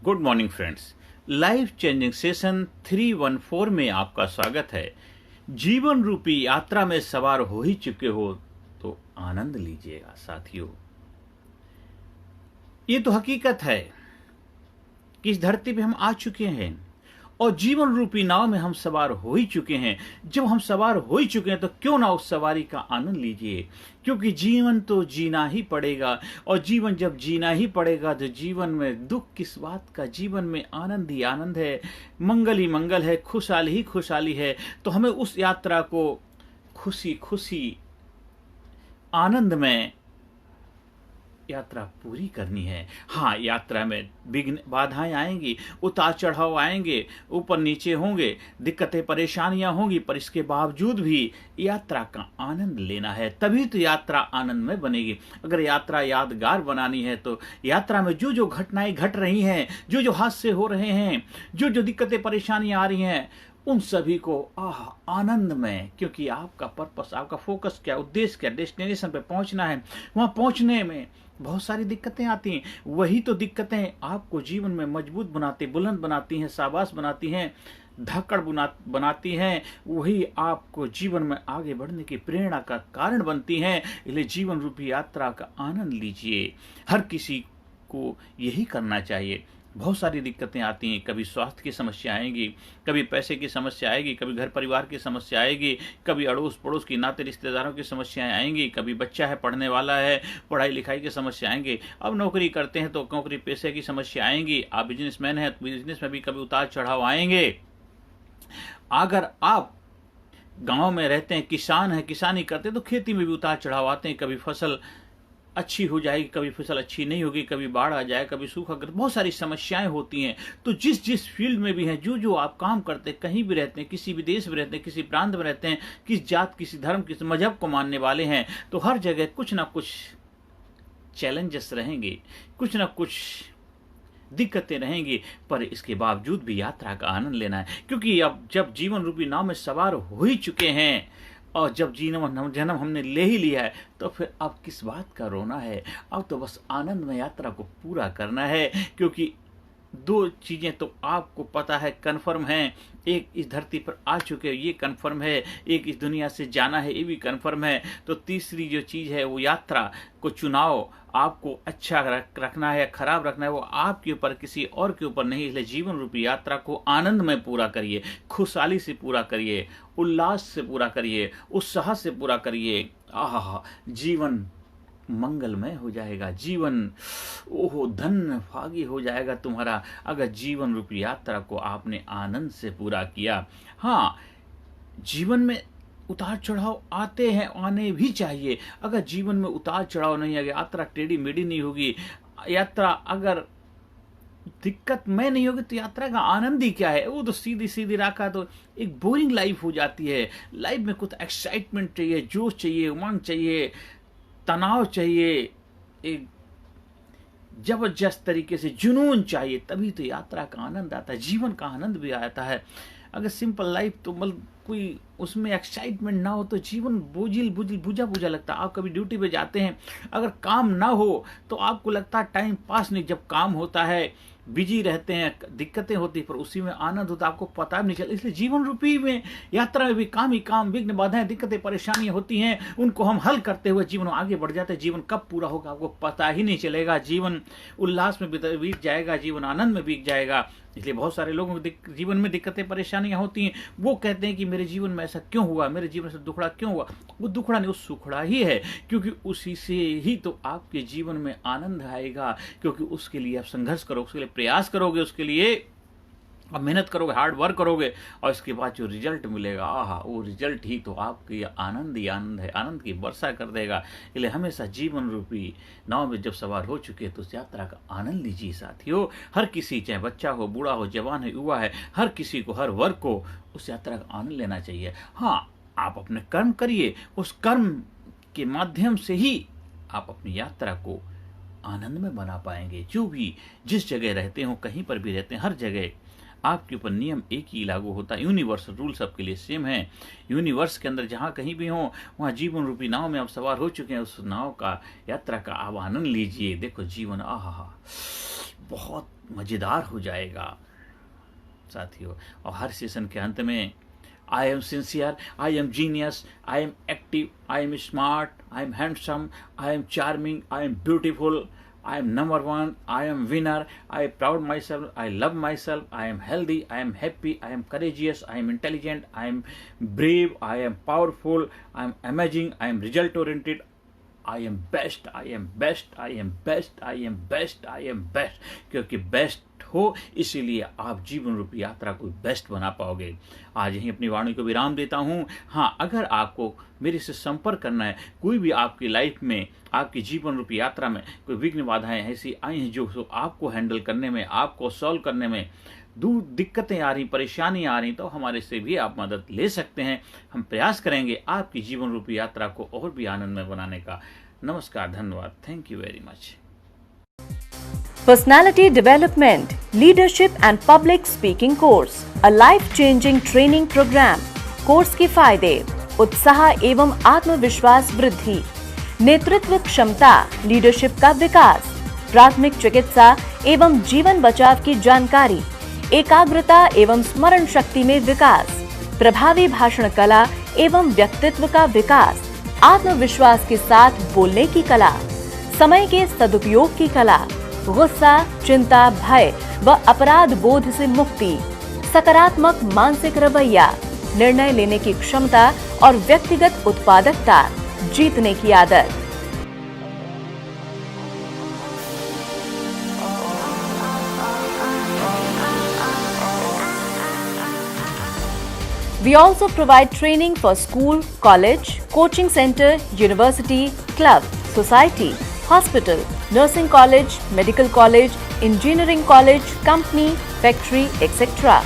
Good morning friends. Life changing session 314 में आपका स्वागत है। जीवन रूपी यात्रा में सवार हो ही चुके हो तो आनंद लीजिएगा साथियों। ये तो हकीकत है कि इस धरती पे हम आ चुके हैं और जीवन रूपी नाव में हम सवार हो ही चुके हैं। जब हम सवार हो ही चुके हैं तो क्यों ना उस सवारी का आनंद लीजिए, क्योंकि जीवन तो जीना ही पड़ेगा। और जीवन जब जीना ही पड़ेगा तो जीवन में दुख किस बात का, जीवन में आनंद ही आनंद है, मंगल ही मंगल है, खुशहाली ही खुशहाली है। तो हमें उस यात्रा को खुशी खुशी आनंद में यात्रा पूरी करनी है। हाँ, यात्रा में विघ्न बाधाएं आएंगी, उतार चढ़ाव आएंगे, ऊपर नीचे होंगे, दिक्कतें परेशानियां होंगी, पर इसके बावजूद भी यात्रा का आनंद लेना है, तभी तो यात्रा आनंद में बनेगी। अगर यात्रा यादगार बनानी है तो यात्रा में जो जो घटनाएं घट रही हैं, जो जो हादसे हो रहे हैं, जो जो दिक्कतें परेशानियां आ रही हैं, उन सभी को आनंद में, क्योंकि आपका पर्पस, आपका फोकस क्या, उद्देश्य क्या, डेस्टिनेशन पे पहुंचना है। वहां पहुंचने में बहुत सारी दिक्कतें आती हैं, वही तो दिक्कतें आपको जीवन में मजबूत बनाती, बुलंद बनाती हैं, शाबाश बनाती हैं, धाकड़ बनाती हैं। वही आपको जीवन में आगे बढ़ने की प्रेरणा का कारण बनती हैं। इसलिए जीवन रूपी यात्रा का आनंद लीजिए। हर किसी को यही करना चाहिए। बहुत सारी दिक्कतें आती हैं, कभी स्वास्थ्य की समस्या आएगी, कभी पैसे की समस्या आएगी, कभी घर परिवार की समस्या आएगी, कभी अड़ोस पड़ोस की नाते रिश्तेदारों की समस्याएं आएंगी, कभी बच्चा है पढ़ने वाला है, पढ़ाई लिखाई की समस्या आएंगी। अब नौकरी करते हैं तो नौकरी पेशे की समस्या आएंगी। आप बिजनेसमैन हैं तो बिजनेस में भी कभी उतार चढ़ाव आएंगे। अगर आप गाँव में रहते हैं, किसान है, किसानी करते हैं तो खेती में भी उतार चढ़ाव आते हैं। कभी फसल अच्छी हो जाएगी, कभी फसल अच्छी नहीं होगी, कभी बाढ़ आ जाए, कभी सूखा, बहुत सारी समस्याएं होती हैं। तो जिस जिस फील्ड में भी हैं, जो जो आप काम करते हैं, कहीं भी रहते हैं, किसी भी देश में रहते हैं, किसी प्रांत में रहते हैं, किस जात, किसी धर्म, किस मजहब को मानने वाले हैं, तो हर जगह कुछ ना कुछ चैलेंजेस रहेंगे, कुछ ना कुछ दिक्कतें रहेंगी, पर इसके बावजूद भी यात्रा का आनंद लेना है। क्योंकि अब जब जीवन रूपी नाव में सवार हो ही चुके हैं और जब जन्म हमने ले ही लिया है, तो फिर अब किस बात का रोना है। अब तो बस आनंद में यात्रा को पूरा करना है। क्योंकि दो चीजें तो आपको पता है, कन्फर्म है। एक इस धरती पर आ चुके हो, ये कन्फर्म है। एक इस दुनिया से जाना है, ये भी कन्फर्म है। तो तीसरी जो चीज है वो यात्रा को चुनाव आपको अच्छा रखना है या खराब रखना है, वो आपके ऊपर, किसी और के ऊपर नहीं। इसलिए जीवन रूपी यात्रा को आनंद में पूरा करिए, खुशहाली से पूरा करिए, उल्लास से पूरा करिए, उत्साह से पूरा करिए। जीवन मंगलमय हो जाएगा, जीवन ओहो धन्य भागी हो जाएगा तुम्हारा, अगर जीवन रूपी यात्रा को आपने आनंद से पूरा किया। हाँ, जीवन में उतार चढ़ाव आते हैं, आने भी चाहिए। अगर जीवन में उतार चढ़ाव नहीं आएगा, यात्रा टेढ़ी मेढ़ी नहीं होगी, यात्रा अगर दिक्कत में नहीं होगी, तो यात्रा का आनंद ही क्या है। वो तो सीधी सीधी राखा तो एक बोरिंग लाइफ हो जाती है। लाइफ में कुछ एक्साइटमेंट चाहिए, जोश चाहिए, उमंग चाहिए, तनाव चाहिए, एक जबरदस्त तरीके से जुनून चाहिए, तभी तो यात्रा का आनंद आता है, जीवन का आनंद भी आता है। अगर सिंपल लाइफ तो मतलब कोई उसमें एक्साइटमेंट ना हो तो जीवन बोझिल बुझिल बुझा बुझा लगता है। आप कभी ड्यूटी पे जाते हैं, अगर काम ना हो तो आपको लगता है टाइम पास नहीं। जब काम होता है, बिजी रहते हैं, दिक्कतें होती है, पर उसी में आनंद होता है, आपको पता भी नहीं चलता। इसलिए जीवन रूपी में यात्रा में भी काम ही काम, विघ्न बाधाएं, दिक्कतें परेशानियां होती हैं, उनको हम हल करते हुए जीवन में आगे बढ़ जाते हैं। जीवन कब पूरा होगा आपको पता ही नहीं चलेगा। जीवन उल्लास में बीत जाएगा, जीवन आनंद में बीत जाएगा। इसलिए बहुत सारे लोगों के जीवन में दिक्कतें परेशानियां होती हैं, वो कहते हैं कि मेरे जीवन में ऐसा क्यों हुआ, मेरे जीवन से दुखड़ा क्यों हुआ। वो दुखड़ा नहीं, वो सुखड़ा ही है, क्योंकि उसी से ही तो आपके जीवन में आनंद आएगा। क्योंकि उसके लिए आप संघर्ष करोगे, उसके लिए प्रयास करोगे, उसके लिए अब मेहनत करोगे, हार्ड वर्क करोगे, और इसके बाद जो रिजल्ट मिलेगा, वो रिजल्ट ही तो आपके आनंद ही आनंद है, आनंद की वर्षा कर देगा। इसलिए हमेशा जीवन रूपी नाव में जब सवार हो चुके हैं तो उस यात्रा का आनंद लीजिए साथियों। हर किसी, चाहे बच्चा हो, बूढ़ा हो, जवान है, युवा है, हर किसी को, हर वर्ग को उस यात्रा का आनंद लेना चाहिए। हाँ, आप अपने कर्म करिए, उस कर्म के माध्यम से ही आप अपनी यात्रा को आनंद में बना पाएंगे। जो भी जिस जगह रहते हो, कहीं पर भी रहते हैं, हर जगह आपके ऊपर नियम एक ही लागू होता है। यूनिवर्सल रूल सबके लिए सेम है। यूनिवर्स के अंदर जहाँ कहीं भी हो, वहाँ जीवन रूपी नाव में आप सवार हो चुके हैं। उस नाव का, यात्रा का आप आनंद लीजिए। देखो जीवन बहुत मज़ेदार हो जाएगा साथियों। और हर सेशन के अंत में I am sincere, I am genius, I am active, I am smart, I am handsome, I am charming, I am beautiful, I am number one, I am winner, I proud myself, I love myself, I am healthy, I am happy, I am courageous, I am intelligent, I am brave, I am powerful, I am amazing, I am result oriented, I am best, I am best, I am best, I am best, I am best। क्योंकि best हो इसीलिए आप जीवन रूपी यात्रा को best बना पाओगे। आज यहीं अपनी वाणी को विराम देता हूँ। हाँ, अगर आपको मेरे से संपर्क करना है, कोई भी आपकी लाइफ में, आपकी जीवन रूपी यात्रा में कोई विघ्न बाधाएं ऐसी आई हैं जो आपको हैंडल करने में, आपको सॉल्व करने में दूर दिक्कतें आ रही, परेशानी आ रही, तो हमारे से भी आप मदद ले सकते हैं। हम प्रयास करेंगे आपकी जीवन रूपी यात्रा को और भी आनंदमय बनाने का। नमस्कार, धन्यवाद, thank you very much. Personality Development, Leadership and Public Speaking Course, a life-changing training program। Course के फायदे: उत्साह एवं आत्मविश्वास वृद्धि, नेतृत्व क्षमता, लीडरशिप का विकास, प्राथमिक चिकित्सा एवं जीवन बचाव की जानकारी, एकाग्रता एवं स्मरण शक्ति में विकास, प्रभावी भाषण कला एवं व्यक्तित्व का विकास, आत्मविश्वास के साथ बोलने की कला, समय के सदुपयोग की कला, गुस्सा, चिंता, भय व अपराध बोध से मुक्ति, सकारात्मक मानसिक रवैया, निर्णय लेने की क्षमता और व्यक्तिगत उत्पादकता, जीतने की आदत। We also provide training for school, college, coaching center, university, club, society, hospital, nursing college, medical college, engineering college, company, factory, etc.